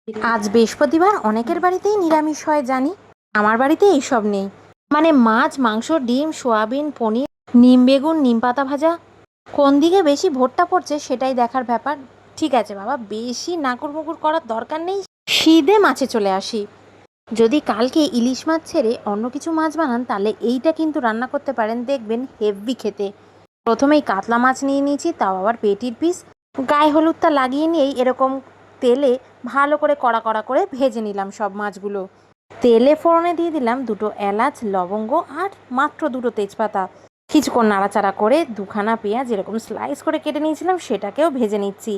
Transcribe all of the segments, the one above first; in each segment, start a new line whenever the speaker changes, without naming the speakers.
আজ বৃহস্পতিবার, অনেকের বাড়িতেই নিরামিষ হয় জানি। আমার বাড়িতে এইসব নেই। মানে মাছ, মাংস, ডিম, সোয়াবিন, পনির, নিম বেগুন, নিম পাতা ভাজা। কোন দিকে বেশি ভোটটা পড়ছে সেটাই দেখার ব্যাপার। ঠিক আছে বাবা, বেশি নাকুর মুকুর করার দরকার নেই। শীতে মাছে চলে আসি। যদি কালকে ইলিশ মাছ ছেড়ে অন্য কিছু মাছ বানান তাহলে এইটা কিন্তু রান্না করতে পারেন, দেখবেন হেভি খেতে। প্রথমেই কাতলা মাছ নিয়ে নিয়েছি, তাও আবার পেটির পিস। গায়ে হলুদটা লাগিয়ে নিয়েই এরকম তেলে ভালো করে কড়া কড়া করে ভেজে নিলাম সব মাছগুলো। তেলে ফোড়নে দিয়ে দিলাম দুটো এলাচ, লবঙ্গ আর মাত্র দুটো তেজপাতা। কিছুক্ষণ নাড়াচাড়া করে দুখানা পেঁয়াজ এরকম স্লাইস করে কেটে নিয়েছিলাম সেটাকেও ভেজে নিচ্ছি।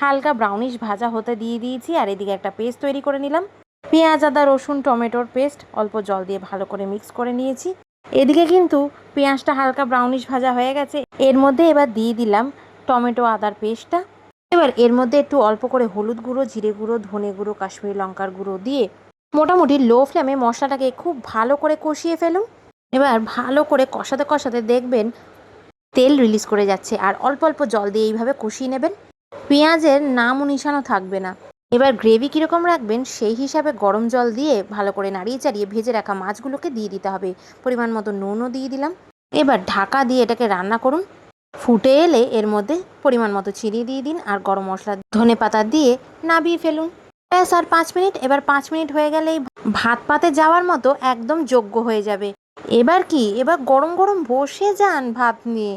হালকা ব্রাউনিশ ভাজা হতে দিয়ে দিয়েছি, আর এদিকে একটা পেস্ট তৈরি করে নিলাম। পেঁয়াজ, আদা, রসুন, টমেটোর পেস্ট অল্প জল দিয়ে ভালো করে মিক্স করে নিয়েছি। এদিকে কিন্তু পেঁয়াজটা হালকা ব্রাউনিশ ভাজা হয়ে গেছে। এর মধ্যে এবার দিয়ে দিলাম টমেটো আদার পেস্টটা। এবার এর মধ্যে একটু অল্প করে হলুদ গুঁড়ো, জিরে গুঁড়ো, ধনে গুঁড়ো, কাশ্মীরি লঙ্কার গুঁড়ো দিয়ে মোটামুটি লো ফ্লেমে মশলাটাকে খুব ভালো করে কষিয়ে ফেলুন। এবার ভালো করে কষাতে কষাতে দেখবেন তেল রিলিজ করে যাচ্ছে, আর অল্প অল্প জল দিয়ে এইভাবে কষিয়ে নেবেন। পেঁয়াজের নামও নিশানও থাকবে না। এবার গ্রেভি কীরকম রাখবেন সেই হিসাবে গরম জল দিয়ে ভালো করে নাড়িয়ে চাড়িয়ে ভেজে রাখা মাছগুলোকে দিয়ে দিতে হবে। পরিমাণ মতো নুনও দিয়ে দিলাম। এবার ঢাকা দিয়ে এটাকে রান্না করুন। ফুটে এলে এর মধ্যে পরিমাণ মতো চিনি দিয়ে দিন, আর গরম মশলা, ধনে পাতা দিয়ে নাবিয়ে ফেলুন। ব্যাস, আর 5 মিনিট। এবার 5 মিনিট হয়ে গেলেই ভাত পাতে যাওয়ার মতো একদম যোগ্য হয়ে যাবে। এবার কি, এবার গরম গরম বসে যান ভাত নিয়ে।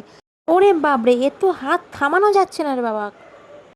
ওরে বাবরে, এর তো হাত থামানো যাচ্ছে না রে বাবা।